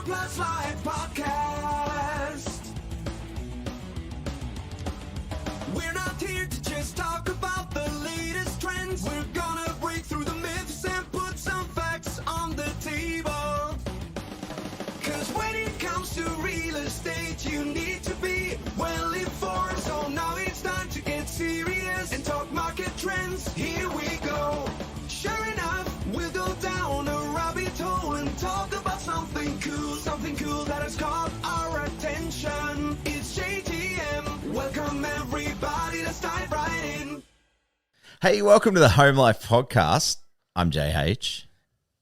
Plus Live Podcast. We're not here to just talk about the latest trends. We're gonna break through the myths and put some facts on the table. Cause when it comes to real estate, you need to be well informed. So now it's time to get serious and talk market trends. Here we go. Sure enough, we'll go down a rabbit hole and talk about something cool that has caught our attention. It's JTM. Welcome everybody, let's dive right in. Hey, welcome to the Home Life Podcast. I'm JH.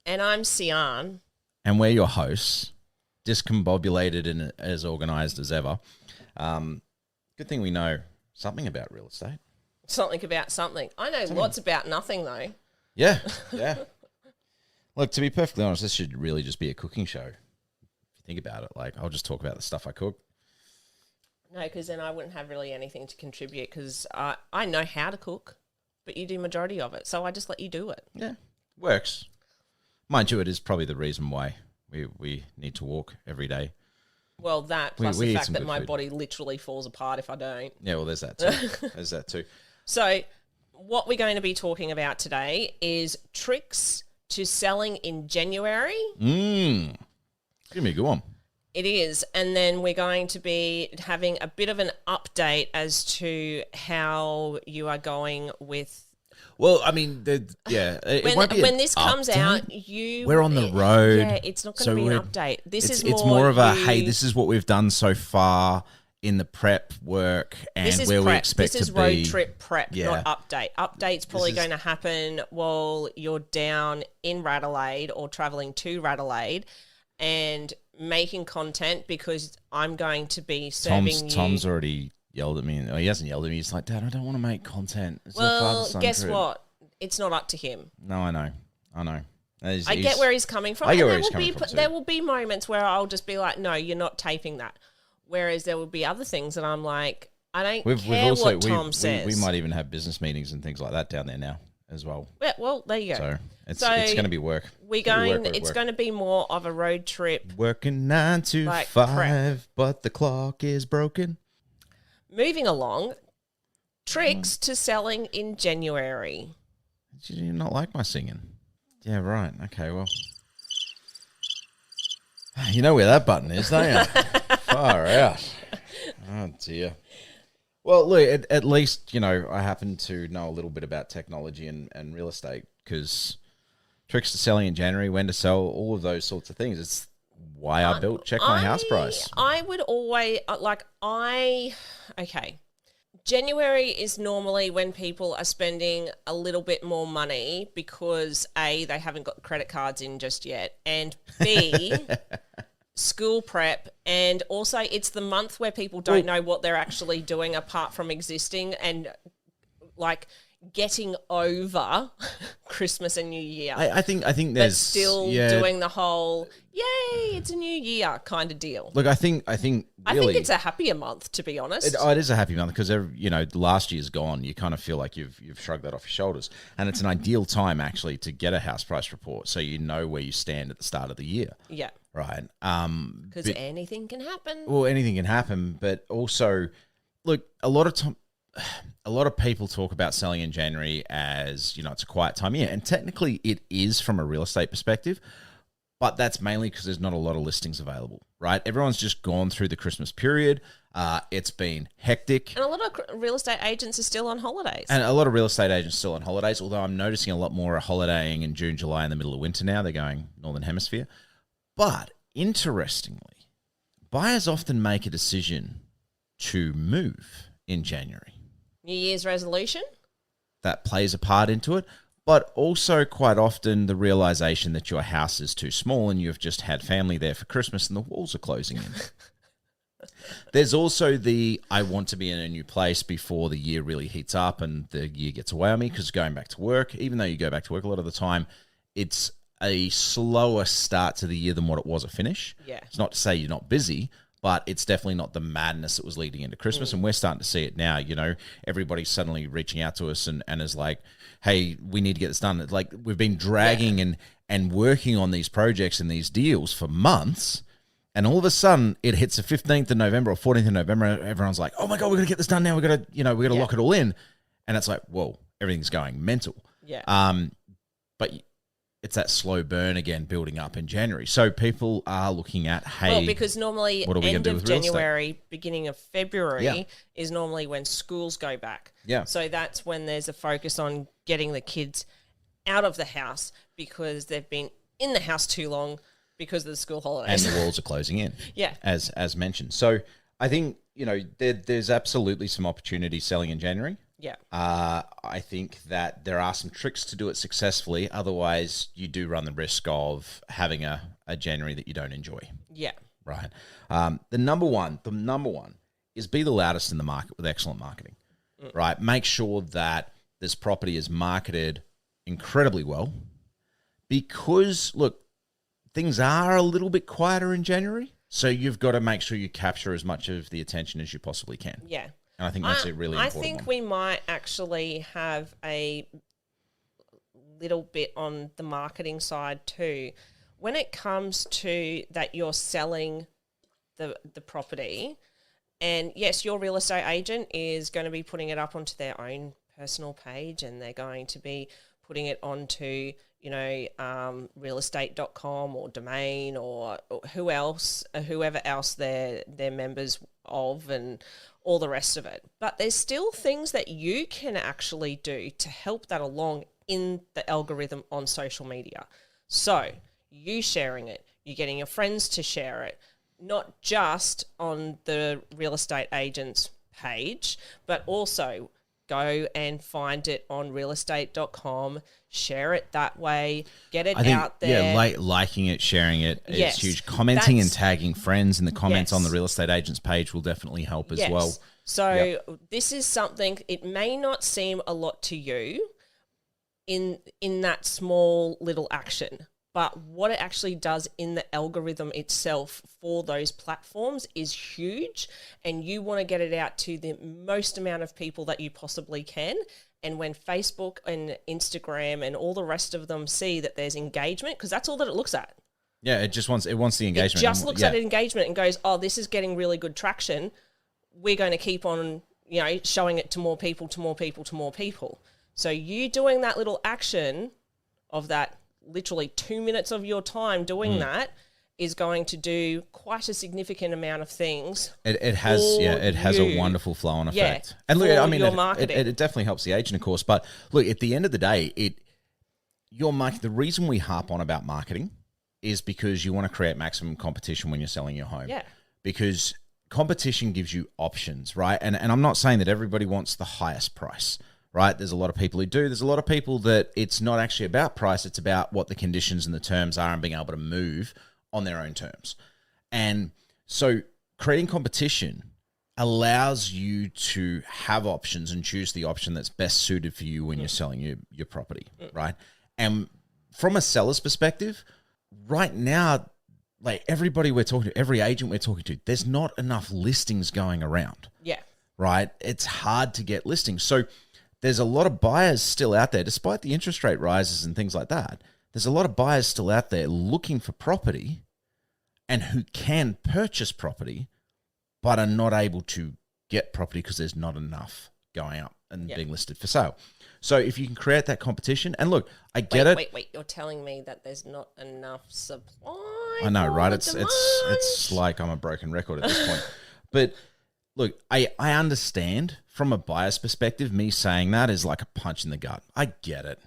And I'm Siarn. And we're your hosts, discombobulated and as organised as ever. Good thing we know something about real estate. Something about something. I know lots about nothing, though. Yeah. Look, to be perfectly honest, this should really just be a cooking show. If you think about it, like, I'll just talk about the stuff I cook. No, because then I wouldn't have really anything to contribute because I know how to cook, but you do majority of it. So I just let you do it. Yeah, works. Mind you, it is probably the reason why we need to walk every day. Well, that plus we the eat fact some that good my food. body literally falls apart if I don't. Yeah, well, there's that too. There's that too. So what we're going to be talking about today is tricks to selling in January. Give me a good one. It is. And then we're going to be having a bit of an update as to how you are going with... Well, I mean, it won't be when an this comes update. out, We're on the road. Yeah, it's not going to be an update. It's more of a, hey, this is what we've done so far in the prep work and where we expect to be. This is road trip prep, Yeah. not update. Update's probably going to happen while you're down in Radelaide or travelling to Radelaide and making content because I'm going to be serving you. Tom's already yelled at me. He hasn't yelled at me. He's like, Dad, I don't want to make content. It's a Well, father-son guess trip. what? It's not up to him. No, I know. I get where he's coming from. I get and where he's coming from too. There will be moments where I'll just be like, no, you're not taping that. Whereas there will be other things that I'm like, I don't care what Tom says. We might even have business meetings and things like that down there now as well. Yeah, well, there you go. So it's going to be work. It's going to be more of a road trip. Working 9 to Like 5, prep. but the clock is broken. Moving along, tricks to selling in January. Did you not like my singing? Yeah, right. Okay, well. You know where that button is, don't you? Far out. Oh, dear. Well, look, at least, I happen to know a little bit about technology and real estate because tricks to selling in January, when to sell, all of those sorts of things. It's why I built Check My House Price. I would always, okay. January is normally when people are spending a little bit more money because A, they haven't got credit cards in just yet, and B, school prep, and also it's the month where people don't know what they're actually doing apart from existing and like getting over Christmas and New Year. I think but there's still doing the whole yay, it's a new year kind of deal. Look, I think really, I think it's a happier month, to be honest. It is a happy month because last year's gone. You kind of feel like you've shrugged that off your shoulders, and it's an ideal time actually to get a house price report so you know where you stand at the start of the year. Yeah, right. Because anything can happen. Well, anything can happen, but also, look, a lot of people talk about selling in January as it's a quiet time of year, and technically it is from a real estate perspective. But that's mainly because there's not a lot of listings available, right? Everyone's just gone through the Christmas period. It's been hectic. And a lot of real estate agents are still on holidays. Although I'm noticing a lot more are holidaying in June, July, in the middle of winter now. They're going Northern Hemisphere. But interestingly, buyers often make a decision to move in January. New Year's resolution? That plays a part into it. But also quite often the realization that your house is too small and you've just had family there for Christmas and the walls are closing in. There's also I want to be in a new place before the year really heats up and the year gets away on me because going back to work, even though you go back to work a lot of the time, it's a slower start to the year than what it was a finish. Yeah. It's not to say you're not busy, but it's definitely not the madness that was leading into Christmas. And we're starting to see it now. Everybody's suddenly reaching out to us and is like, hey, we need to get this done. Like we've been dragging and working on these projects and these deals for months. And all of a sudden, it hits the 15th of November or 14th of November. And everyone's like, oh my God, we're going to get this done now. We're going to, lock it all in. And it's like, whoa, everything's going mental. Yeah. But it's that slow burn again building up in January. So people are looking at, hey, well, because normally what are we end gonna do of with real estate? January, beginning of February Yeah. is normally when schools go back. Yeah. So that's when there's a focus on getting the kids out of the house because they've been in the house too long because of the school and holidays. the walls are closing in. Yeah. As mentioned. So I think, there's absolutely some opportunity selling in January. Yeah. I think that there are some tricks to do it successfully. Otherwise, you do run the risk of having a January that you don't enjoy. Yeah. Right. The number one is be the loudest in the market with excellent marketing. Right. Make sure that this property is marketed incredibly well because, look, things are a little bit quieter in January. So you've got to make sure you capture as much of the attention as you possibly can. Yeah. And I think that's a really important I think one. we might actually have a little bit on the marketing side too. When it comes to that you're selling the property, and yes, your real estate agent is going to be putting it up onto their own personal page and they're going to be putting it onto, realestate.com or Domain or whoever else they're members of and all the rest of it. But there's still things that you can actually do to help that along in the algorithm on social media. So you sharing it, you getting your friends to share it, not just on the real estate agent's page, but also go and find it on realestate.com, share it that way, get it out there. Yeah, liking it, sharing it Yes, is huge. Commenting and that's- tagging friends in the comments Yes. on the real estate agent's page will definitely help as Yes. well. So this is something, it may not seem a lot to you in that small little action, but what it actually does in the algorithm itself for those platforms is huge, and you want to get it out to the most amount of people that you possibly can. And when Facebook and Instagram and all the rest of them see that there's engagement, because that's all that it looks at. Yeah, it wants the engagement. It just looks at engagement and goes, oh, this is getting really good traction. We're going to keep on, showing it to more people, to more people, to more people. So you doing that little action of that literally 2 minutes of your time doing that is going to do quite a significant amount of things. It has a wonderful flow-on effect. And look, for I mean, your marketing. it definitely helps the agent, of course. But look, at the end of the day, the reason we harp on about marketing is because you want to create maximum competition when you're selling your home. Yeah. Because competition gives you options, right? And I'm not saying that everybody wants the highest price, right? There's a lot of people who do. There's a lot of people that it's not actually about price. It's about what the conditions and the terms are and being able to move on their own terms. And so creating competition allows you to have options and choose the option that's best suited for you when you're selling your property, right? And from a seller's perspective, right now, like everybody we're talking to, every agent we're talking to, there's not enough listings going around. Yeah. Right? It's hard to get listings. So there's a lot of buyers still out there, despite the interest rate rises and things like that. There's a lot of buyers still out there looking for property and who can purchase property, but are not able to get property because there's not enough going up and being listed for sale. So if you can create that competition, and look, I get it. Wait, you're telling me that there's not enough supply? I know, for right? the It's demand? like I'm a broken record at this point. But look, I understand from a buyer's perspective, me saying that is like a punch in the gut. I get it.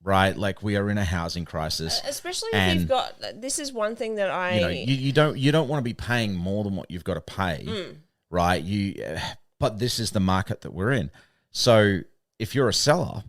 Right? Like we are in a housing crisis. Especially if you've got, this is one thing that you don't want to be paying more than what you've got to pay, right? But this is the market that we're in. So if you're a seller,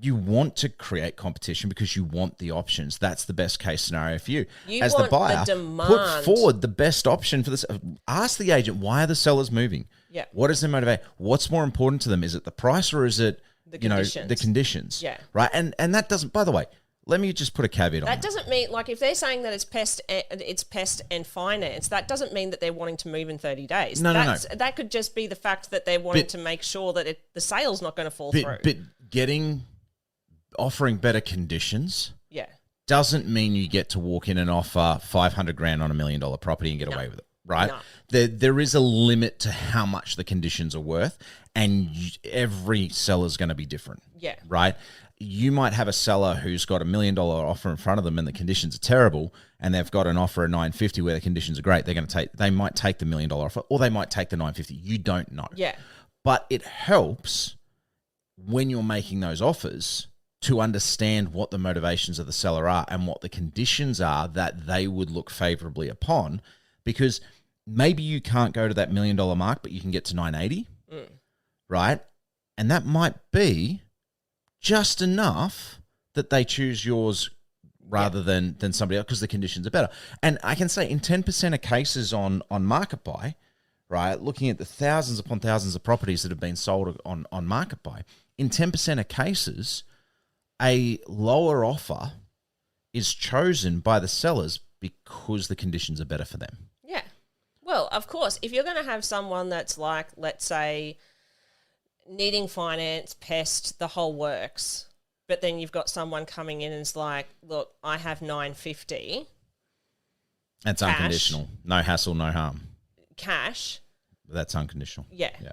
you want to create competition because you want the options. That's the best case scenario for you. As the want the buyer, demand. put forward the best option for this. Ask the agent, why are the sellers moving? Yeah. What is their motivation? What's more important to them? Is it the price or is it the conditions. conditions? Yeah. Right. And that doesn't, by the way, let me just put a caveat on that doesn't mean, like, if they're saying that it's pest and finance, that doesn't mean that they're wanting to move in 30 days. No. That could just be the fact that they're wanting to make sure that the sale's not going to fall through. But offering better conditions Yeah. doesn't mean you get to walk in and offer 500 grand on $1 million property and get away with it, right? No. There is a limit to how much the conditions are worth, and every seller's going to be different. Yeah. Right? You might have a seller who's got $1 million offer in front of them and the conditions are terrible, and they've got an offer at 950 where the conditions are great. They might take the $1 million offer, or they might take the 950. You don't know. Yeah. But it helps when you're making those offers to understand what the motivations of the seller are and what the conditions are that they would look favorably upon, because maybe you can't go to that $1 million mark, but you can get to 980, right? And that might be just enough that they choose yours rather than somebody else because the conditions are better. And I can say in 10% of cases on Market Buy, right, looking at the thousands upon thousands of properties that have been sold on Market Buy, in 10% of cases, a lower offer is chosen by the sellers because the conditions are better for them. Yeah. Well, of course, if you're going to have someone that's like, let's say, needing finance, pest, the whole works, but then you've got someone coming in and is like, look, I have 950. That's cash, unconditional. No hassle, no harm. Cash. That's unconditional. Yeah. Yeah.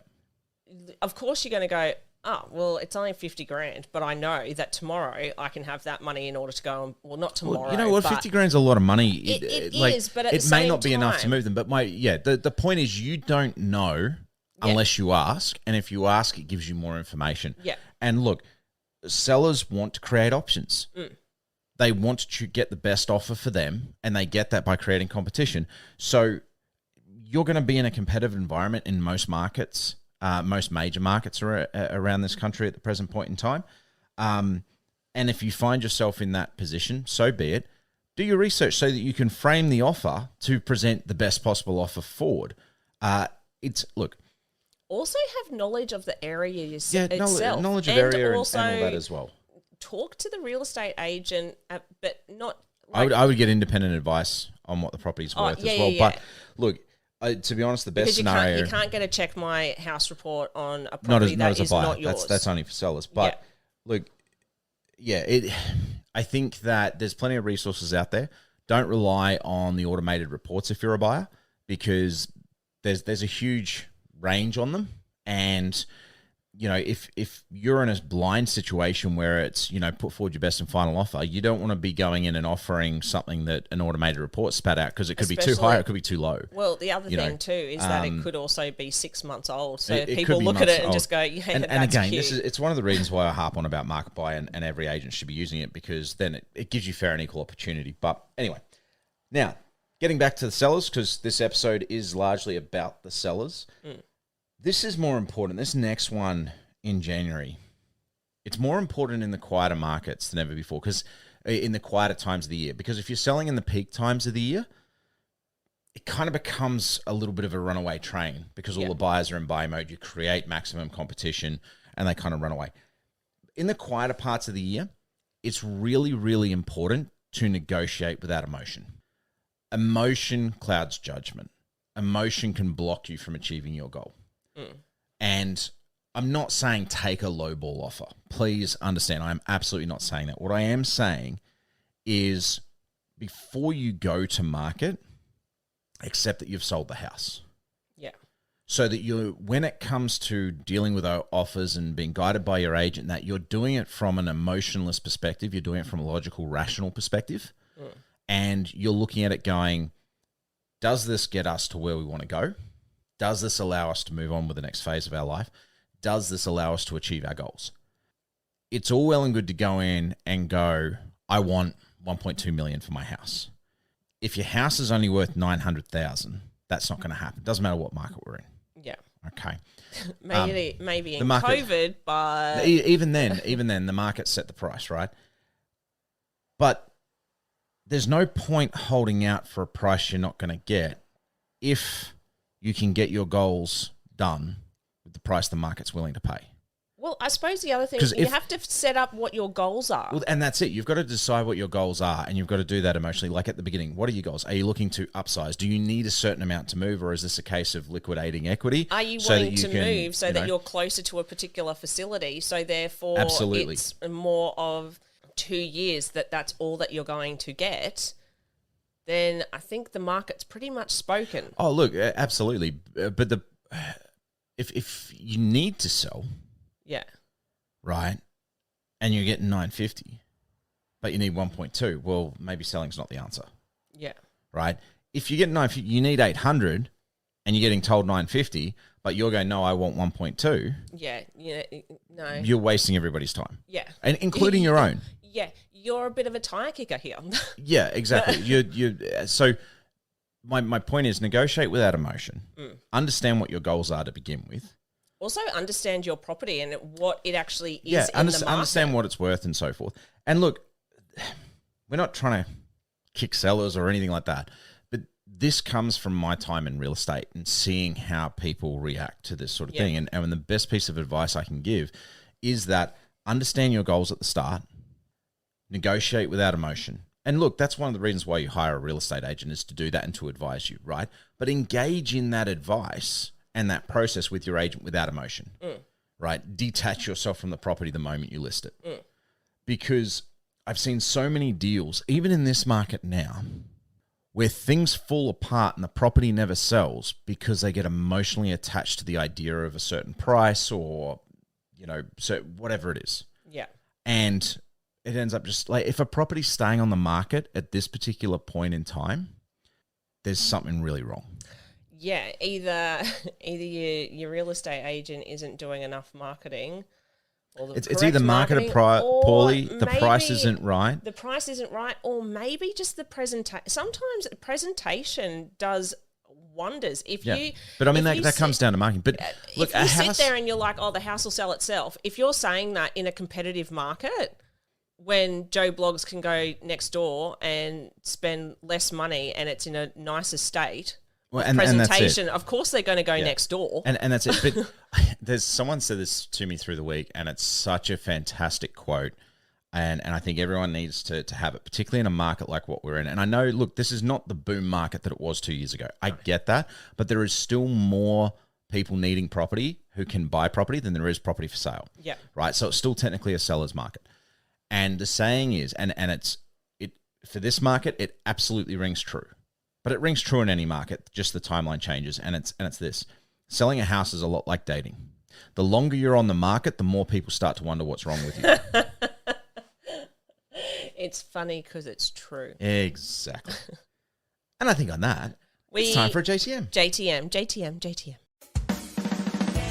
Of course you're going to go, oh, well, it's only 50 grand, but I know that tomorrow I can have that money in order to go on, well, not tomorrow. Well, you know what, 50 grand's a lot of money. It is, but at the it may same not be enough to time- move them. But the point is you don't know unless you ask, and if you ask, it gives you more information. Yeah. And look, sellers want to create options. They want to get the best offer for them, and they get that by creating competition. So you're going to be in a competitive environment in most markets. Most major markets are around this country at the present point in time. And if you find yourself in that position, so be it. Do your research so that you can frame the offer to present the best possible offer forward. Also have knowledge of the area Yeah, itself. knowledge of and area also and all that as well. talk to the real estate agent, but not... I would get independent advice on what the property's worth as well. yeah. But look, to be honest, the best Because scenario... you can't get a check my house report on a not property as that a is buyer. not yours. That's only for sellers. But look, I think that there's plenty of resources out there. Don't rely on the automated reports if you're a buyer, because there's a huge range on them. And you know, if you're in a blind situation where it's, you know, put forward your best and final offer, you don't want to be going in and offering something that an automated report spat out, because it could be too high, it could be too low. Well, the other thing too is that it could also be 6 months old. So it people could be look at months it and old. just go, yeah, and that's again, cute. it's one of the reasons why I harp on about Market Buy, and every agent should be using it, because then it gives you fair and equal opportunity. But anyway, now getting back to the sellers, because this episode is largely about the sellers. This is more important. This next one in January, it's more important in the quieter markets than ever before, because in the quieter times of the year, because if you're selling in the peak times of the year, it kind of becomes a little bit of a runaway train, because all the buyers are in buy mode. You create maximum competition and they kind of run away. In the quieter parts of the year, it's really, really important to negotiate without emotion. Emotion clouds judgment. Emotion can block you from achieving your goal. And I'm not saying take a low ball offer. Please understand, I'm absolutely not saying that. What I am saying is, before you go to market, accept that you've sold the house. Yeah. So that when it comes to dealing with our offers and being guided by your agent, that you're doing it from an emotionless perspective, you're doing it from a logical, rational perspective, and you're looking at it going, does this get us to where we want to go? Does this allow us to move on with the next phase of our life? Does this allow us to achieve our goals? It's all well and good to go in and go, I want 1.2 million for my house. If your house is only worth 900,000, that's not going to happen. Doesn't matter what market we're in. Yeah. Okay. Maybe in the market- COVID, but Even then, the market set the price, right? But there's no point holding out for a price you're not going to get if you can get your goals done with the price the market's willing to pay. well, I suppose the other thing 'Cause you if- have to set up what your goals are. Well, and that's it. You've got to decide what your goals are, and you've got to do that emotionally. Like at the beginning, what are your goals? Are you looking to upsize? Do you need a certain amount to move, or is this a case of liquidating equity? Are you so that wanting to can, move so that know- you're closer to a particular facility? So therefore, Absolutely. it's more of 2 years that's all that you're going to get, then I think the market's pretty much spoken. Oh, look, absolutely. But if you need to sell, Yeah. right, and you're getting 950, but you need 1.2, well, maybe selling's not the answer, Yeah. right? If you get 950, you need 800, and you're getting told 950, but you're going, no, I want 1.2. Yeah. Yeah. No. You're wasting everybody's time, Yeah. and including your own. Yeah. You're a bit of a tire kicker here. Yeah, exactly. So my point is negotiate without emotion. Understand what your goals are to begin with. Also understand your property and what it actually is Yeah, in the market. understand what it's worth and so forth. And look, we're not trying to kick sellers or anything like that, but this comes from my time in real estate and seeing how people react to this sort of thing. And the best piece of advice I can give is that understand your goals at the start, negotiate without emotion. And look, that's one of the reasons why you hire a real estate agent, is to do that and to advise you, right? But engage in that advice and that process with your agent without emotion, right? Detach yourself from the property the moment you list it. Because I've seen so many deals, even in this market now, where things fall apart and the property never sells because they get emotionally attached to the idea of a certain price or, so whatever it is. Yeah. And it ends up just like, if a property's staying on the market at this particular point in time, there's something really wrong. Yeah, either your real estate agent isn't doing enough marketing, or the It's either marketed poorly, the price isn't right. The price isn't right, or maybe just the presentation. Sometimes presentation does wonders. But I mean, that comes down to marketing. But look, if you sit there and you're like, oh, the house will sell itself. If you're saying that in a competitive market, when Joe Blogs can go next door and spend less money and it's in a nicer state, and presentation, that's it. Of course they're going to go next door. And that's it. But there's someone said this to me through the week, and it's such a fantastic quote. And I think everyone needs to have it, particularly in a market like what we're in. And I know, look, this is not the boom market that it was 2 years ago. I get that. But there is still more people needing property who can buy property than there is property for sale. Yeah. Right? So it's still technically a seller's market. And the saying is, and it's for this market, it absolutely rings true. But it rings true in any market, just the timeline changes. And it's this. Selling a house is a lot like dating. The longer you're on the market, the more people start to wonder what's wrong with you. It's funny because it's true. Exactly. And I think on that, it's time for a JTM. JTM.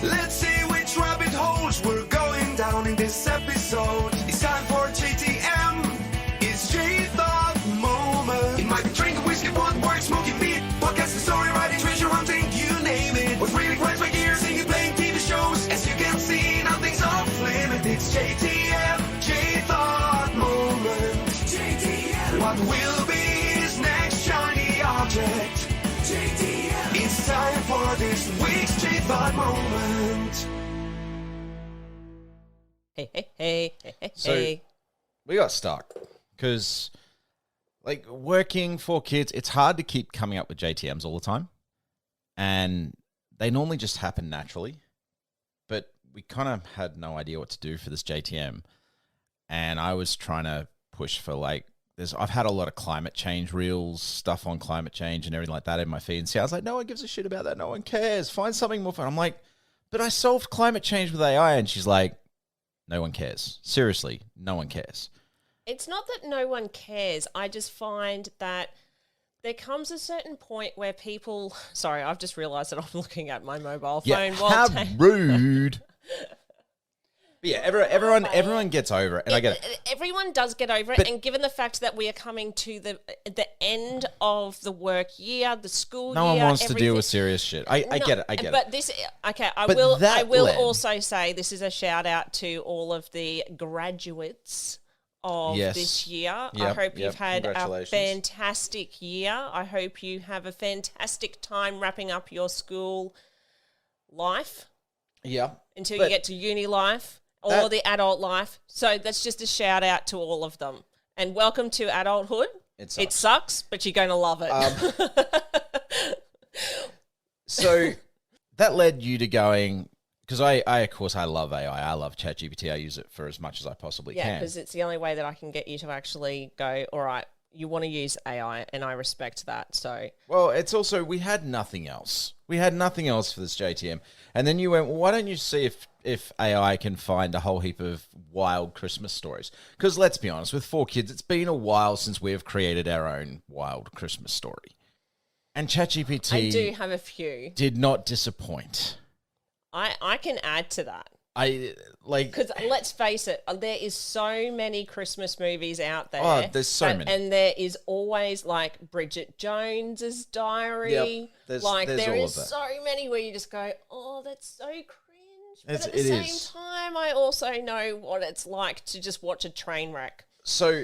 Let's see which rabbit holes we're going down in this episode. It's time for JTM. It's J-Thought Moment. It might be drinking whiskey, pot, work, smoking meat, podcasting, story writing, treasure hunting, you name it. With really grinds my gears, singing, playing TV shows. As you can see, nothing's off limit. It's JTM, J-Thought Moment. JTM. What will be his next shiny object? JTM. It's time for this week's J-Thought Moment. Hey. So we got stuck because, like, working for kids, it's hard to keep coming up with JTMs all the time. And they normally just happen naturally. But we kind of had no idea what to do for this JTM. And I was trying to push for, like, I've had a lot of climate change reels, stuff on climate change and everything like that in my feed. And see, I was like, no one gives a shit about that. No one cares. Find something more fun. I'm like, but I solved climate change with AI. And she's like, no one cares. Seriously, no one cares. It's not that no one cares. I just find that there comes a certain point where people... Sorry, I've just realised that I'm looking at my mobile phone. How rude. But yeah, everyone gets over it, and I get it. Everyone does get over it, and given the fact that we are coming to the end of the work year, the school no year, one wants to deal with serious shit. I get it. But this, okay, I But will also say this is a shout out to all of the graduates of this year. I hope you've had a fantastic year. I hope you have a fantastic time wrapping up your school life. Yeah. Until you get to uni life. Or the adult life. So that's just a shout out to all of them. And welcome to adulthood. It sucks, but you're going to love it. So that led you to going, because I of course I love AI. I love ChatGPT. I use it for as much as I possibly Yeah, can. because it's the only way that I can get you to actually go, all right, you want to use AI, and I respect that. So, Well, it's also, we had nothing else. We had nothing else for this JTM. And then you went, well, why don't you see if AI can find a whole heap of wild Christmas stories? Because let's be honest, with 4 kids, it's been a while since we have created our own wild Christmas story. And ChatGPT I do have a few. did not disappoint. I can add to that. Because Because let's face it, there is so many Christmas movies out there. Oh, there's so many. And there is always like Bridget Jones's Diary. Yep, there's all there of is that. so many where you just go, oh, that's so cringe. But at the It same is. time, I also know what it's like to just watch a train wreck. So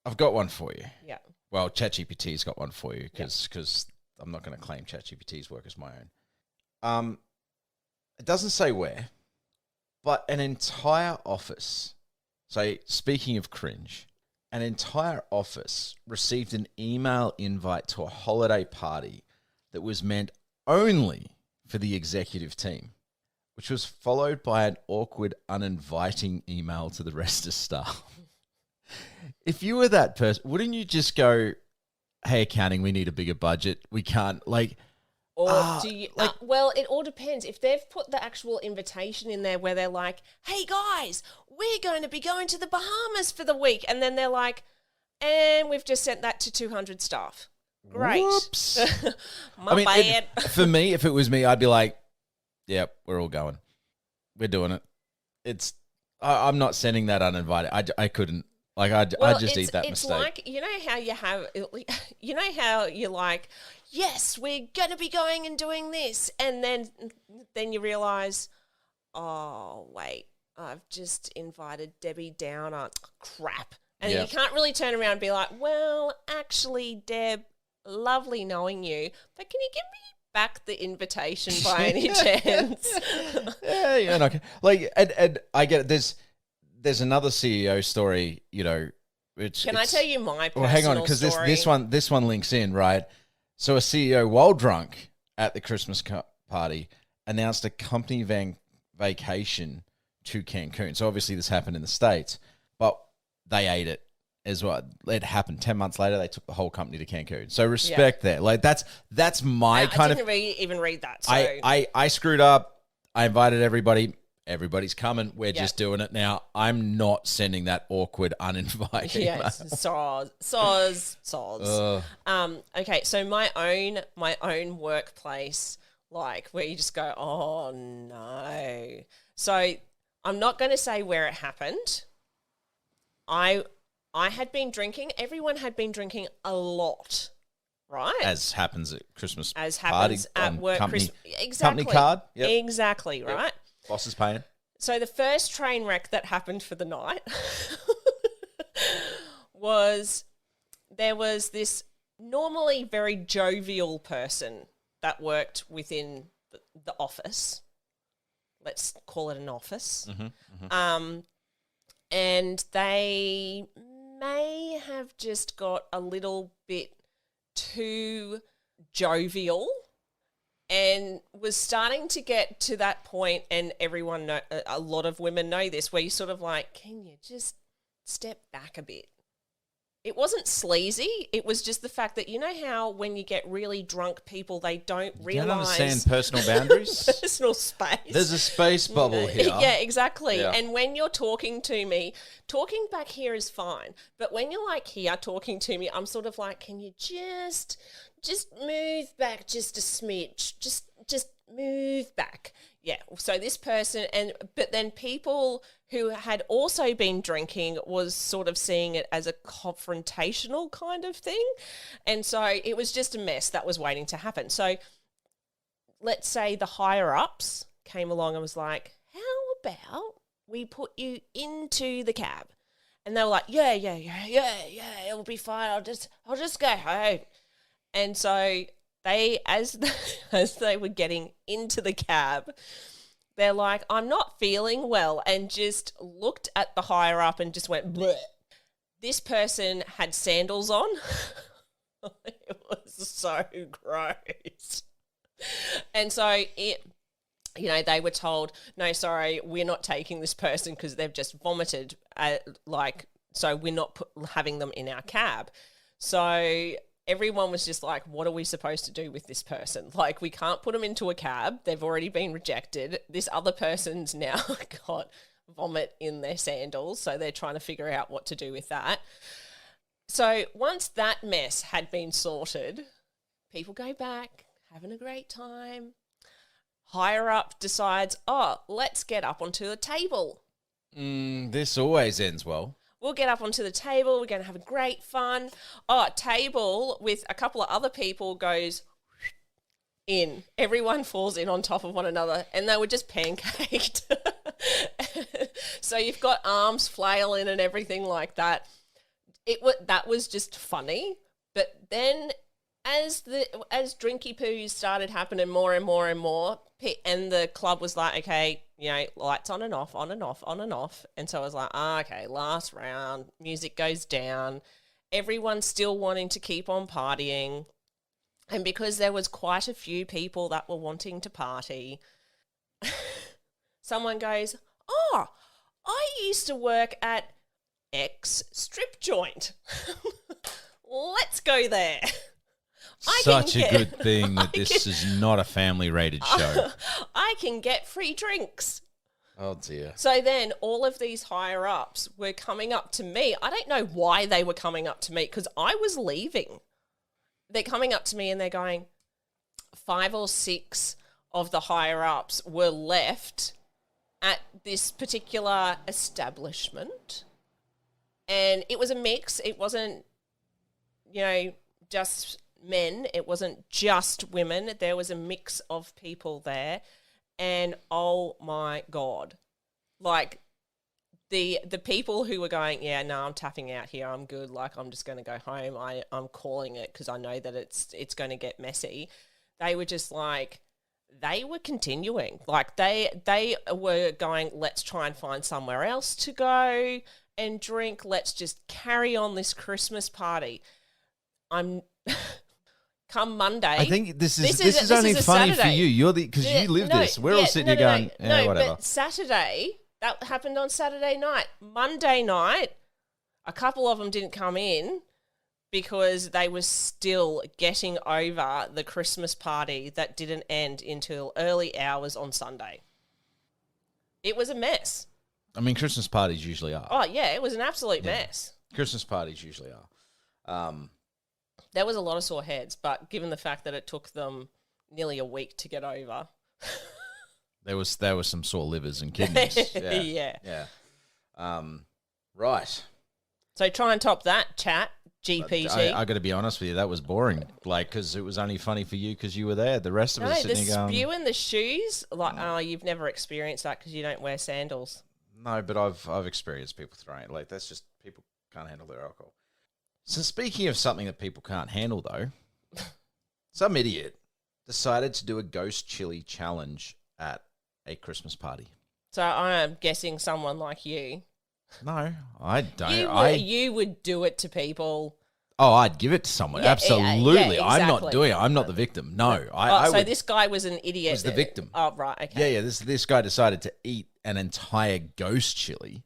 I've got one for you. Yeah. Well, ChatGPT's got one for you because I'm not going to claim ChatGPT's work as my own. It doesn't say where, but an entire office, so speaking of cringe, an entire office received an email invite to a holiday party that was meant only for the executive team, which was followed by an awkward, uninviting email to the rest of staff. If you were that person, wouldn't you just go, hey, accounting, we need a bigger budget. We can't, Or do you? Well, it all depends. If they've put the actual invitation in there where they're like, "Hey guys, we're going to be going to the Bahamas for the week," and then they're like, "And we've just sent that to 200 staff." Great. Whoops. My bad. For me, if it was me, I'd be like, "Yeah, we're all going. We're doing it." I'm not sending that uninvited. I couldn't. I just eat that it's mistake. Like, you know how you're like, yes, we're going to be going and doing this. And then you realize, oh, wait, I've just invited Debbie Downer. Crap. And Yeah. you can't really turn around and be like, well, actually, Deb, lovely knowing you, but can you give me back the invitation by any chance? Yeah, okay. And I get it. There's another CEO story, which Can I tell you my personal Well, hang on, because story? this one links in, right? So a CEO, while drunk at the Christmas party, announced a company vacation to Cancun. So obviously this happened in the States, but they ate it as well. It happened 10 months later. They took the whole company to Cancun. So respect there. That's my kind of. I didn't even read that. So. I screwed up. I invited everybody. Everybody's coming. We're just doing it now. I'm not sending that awkward, uninvited. Yes, soz. Okay, so my own workplace, like where you just go, oh no. So I'm not going to say where it happened. I had been drinking. Everyone had been drinking a lot, right? As happens at Christmas. As happens party, at work. Company, Exactly. company card. Yep. Exactly, right? Boss is paying. So the first train wreck that happened for the night was there was this normally very jovial person that worked within the office. Let's call it an office. And they may have just got a little bit too jovial and was starting to get to that point, and everyone a lot of women know this, where you sort of like, can you just step back a bit? It wasn't sleazy. It was just the fact that, you know how when you get really drunk people, they don't You realise... don't understand personal boundaries? personal space. There's a space bubble here. Yeah, exactly. Yeah. And when you're talking to me, talking back here is fine. But when you're like here talking to me, I'm sort of like, can you just move back just a smidge? Just move back. Yeah. So this person, but then people who had also been drinking was sort of seeing it as a confrontational kind of thing. And so it was just a mess that was waiting to happen. So let's say the higher ups came along and was like, how about we put you into the cab? And they were like, yeah, it'll be fine. I'll just go home. And so they, as they were getting into the cab, they're like, I'm not feeling well, and just looked at the higher up and just went, bleh. This person had sandals on. It was so gross. And so you know, they were told, no, sorry, we're not taking this person because they've just vomited, so we're not having them in our cab. So everyone was just like, what are we supposed to do with this person? Like, we can't put them into a cab. They've already been rejected. This other person's now got vomit in their sandals, so they're trying to figure out what to do with that. So once that mess had been sorted, people go back, having a great time. Higher up decides, oh, let's get up onto the table. This always ends well. We'll get up onto the table. We're going to have a great fun. Oh, table with a couple of other people goes in. Everyone falls in on top of one another, and they were just pancaked. So you've got arms flailing and everything like that. That was just funny. But then as drinky poos started happening more and more and more, and the club was like, okay, you know, lights on and off, on and off, on and off. And so I was like, okay, last round, music goes down. Everyone's still wanting to keep on partying. And because there was quite a few people that were wanting to party, someone goes, oh, I used to work at X strip joint. Let's go there. Such a good thing that this is not a family-rated show. I can get free drinks. Oh, dear. So then all of these higher-ups were coming up to me. I don't know why they were coming up to me because I was leaving. They're coming up to me and they're going, 5 or 6 of the higher-ups were left at this particular establishment. And it was a mix. It wasn't, you know, just men. It wasn't just women. There was a mix of people there. And oh my God, like the people who were going, yeah, no, I'm tapping out here. I'm good. Like, I'm just going to go home. I'm calling it because I know that it's going to get messy. They were just like, they were continuing. Like they were going, let's try and find somewhere else to go and drink. Let's just carry on this Christmas party. Come Monday. I think this is only funny Saturday. for you. You're because you live this. We're all sitting here going, whatever. But Saturday, that happened on Saturday night. Monday night, a couple of them didn't come in because they were still getting over the Christmas party that didn't end until early hours on Sunday. It was a mess. I mean, Christmas parties usually are. Oh, yeah, it was an absolute mess. Christmas parties usually are. There was a lot of sore heads, but given the fact that it took them nearly a week to get over. There was some sore livers and kidneys. Yeah. Right. So try and top that, chat, GPT. I got to be honest with you, that was boring. Like, because it was only funny for you because you were there. The rest of us sitting there going... the spew in the shoes, like, oh, you've never experienced that because you don't wear sandals. No, but I've experienced people throwing it. Like, that's just, people can't handle their alcohol. So speaking of something that people can't handle, though, some idiot decided to do a ghost chili challenge at a Christmas party. So I am guessing someone like you. No, I don't. You would do it to people. Oh, I'd give it to someone. Yeah, absolutely. Yeah, I'm not doing it. I'm not the victim. No. So this guy was an idiot. Was the victim. Oh, right. Okay. Yeah. This guy decided to eat an entire ghost chili.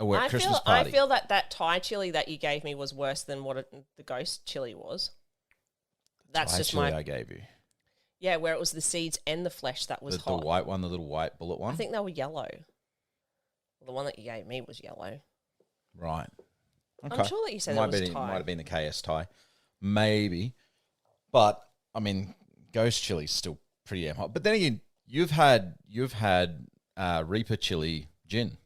Christmas party. I feel that Thai chili that you gave me was worse than what the ghost chili was. That's Thai just chili I gave you. Yeah, where it was the seeds and the flesh that was hot. The white one, the little white bullet one? I think they were yellow. The one that you gave me was yellow. Right. Okay. I'm sure that you said it was Thai. Might have been the KS Thai. Maybe. But, I mean, ghost chili's still pretty damn hot. But then again, you've had Reaper chili gin.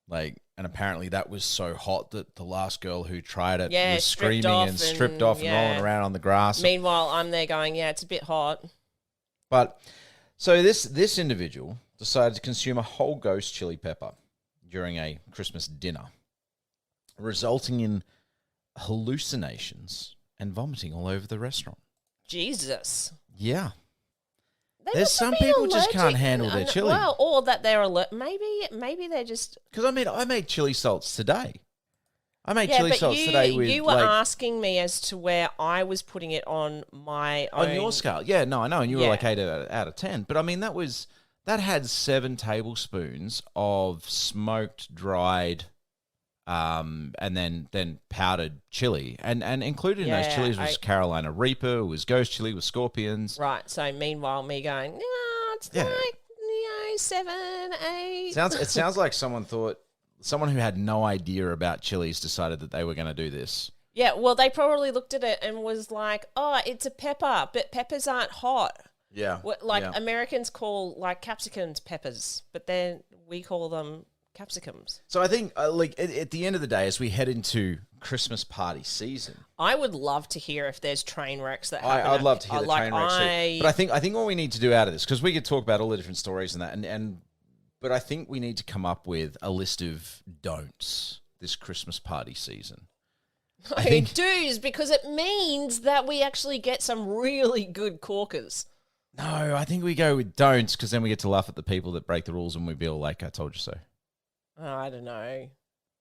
Like, and apparently that was so hot that the last girl who tried it was screaming and stripped off and rolling around on the grass. Meanwhile, I'm there going, yeah, it's a bit hot. But, so this individual decided to consume a whole ghost chili pepper during a Christmas dinner, resulting in hallucinations and vomiting all over the restaurant. Jesus. Yeah. There's some people just can't handle their chili. Well, or that they're allergic. Maybe they're just... Because, I mean, I made chili salts today. I made chili sauce today with you were asking me as to where I was putting it on my own. on your scale. Yeah, no, I know, and you were Yeah. like 8 out of 10. But I mean, that had 7 tablespoons of smoked, dried, and then powdered chili, and included in those Yeah, chilies was Carolina Reaper, was ghost chili, was scorpions. Right. So meanwhile, me going, no, it's Yeah. like 7, 8. It sounds like someone who had no idea about chilies decided that they were going to do this. Yeah. Well, they probably looked at it and was like, oh, it's a pepper, but peppers aren't hot. Yeah, Americans call like capsicums peppers, but then we call them capsicums. So I think, at the end of the day, as we head into Christmas party season, I would love to hear if there's train wrecks that happen. I'd love to hear the train wrecks too. But I think what we need to do out of this, because we could talk about all the different stories and that, but I think we need to come up with a list of don'ts this Christmas party season. I think do's, because it means that we actually get some really good corkers. No, I think we go with don'ts, because then we get to laugh at the people that break the rules and we feel like, I told you so. Oh, I don't know.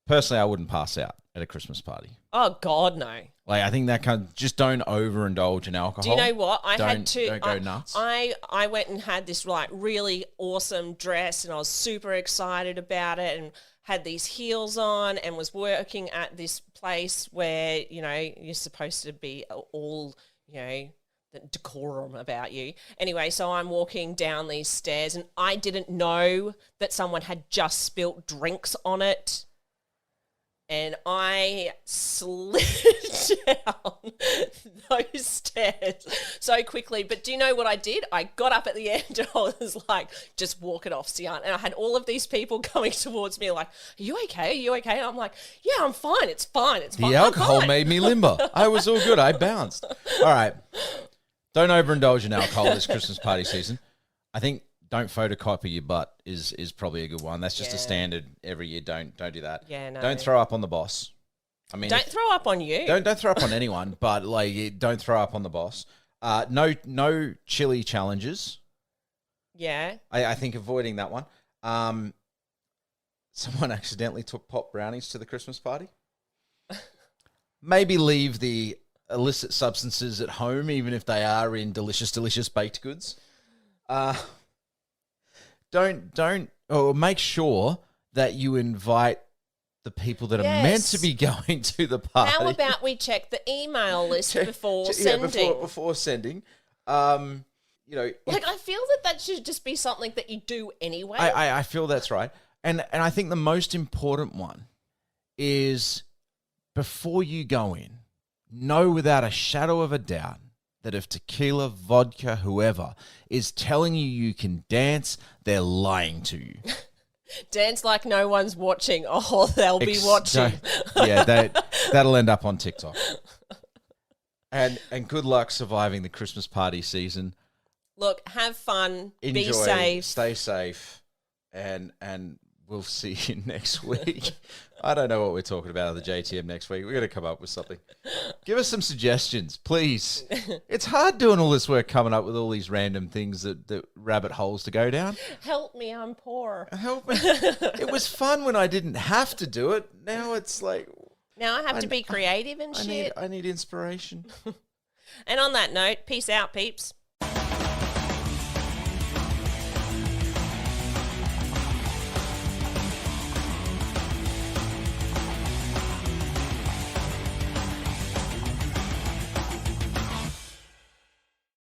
Personally, I wouldn't pass out at a Christmas party. Oh, God, no. Like, I think that just don't overindulge in alcohol. Do you know what? Don't go nuts. I went and had this like really awesome dress, and I was super excited about it, and had these heels on, and was working at this place where, you're supposed to be all, decorum about you. Anyway, so I'm walking down these stairs, and I didn't know that someone had just spilt drinks on it. And I slid down those stairs so quickly. But do you know what I did? I got up at the end and I was like, just walk it off, Siarn. And I had all of these people coming towards me like, are you okay? Are you okay? And I'm like, yeah, I'm fine. It's fine. It's fine. The alcohol made me limber. I was all good. I bounced. All right. Don't overindulge in alcohol this Christmas party season. I think don't photocopy your butt is probably a good one. That's just a standard every year. Don't do that. Yeah, no. Don't throw up on the boss. I mean, don't throw up on you. Don't throw up on anyone, but don't throw up on the boss. No chili challenges. Yeah. I think avoiding that one. Someone accidentally took pop brownies to the Christmas party. Maybe leave the illicit substances at home, even if they are in delicious baked goods. Make sure that you invite the people that are meant to be going to the party. How about we check the email list before sending? Before sending. I feel that should just be something that you do anyway. I feel that's right. And I think the most important one is, before you go in, know without a shadow of a doubt that if tequila, vodka, whoever is telling you can dance, they're lying to you. Dance like no one's watching. Oh, they'll be watching. Yeah, that'll end up on TikTok. And good luck surviving the Christmas party season. Look, have fun. Enjoy, be safe. Stay safe, and we'll see you next week. I don't know what we're talking about at the JTM next week. We're going to come up with something. Give us some suggestions, please. It's hard doing all this work, coming up with all these random things that rabbit holes to go down. Help me, I'm poor. Help me. It was fun when I didn't have to do it. Now it's like... Now I have to be creative and shit. I need inspiration. And on that note, peace out, peeps.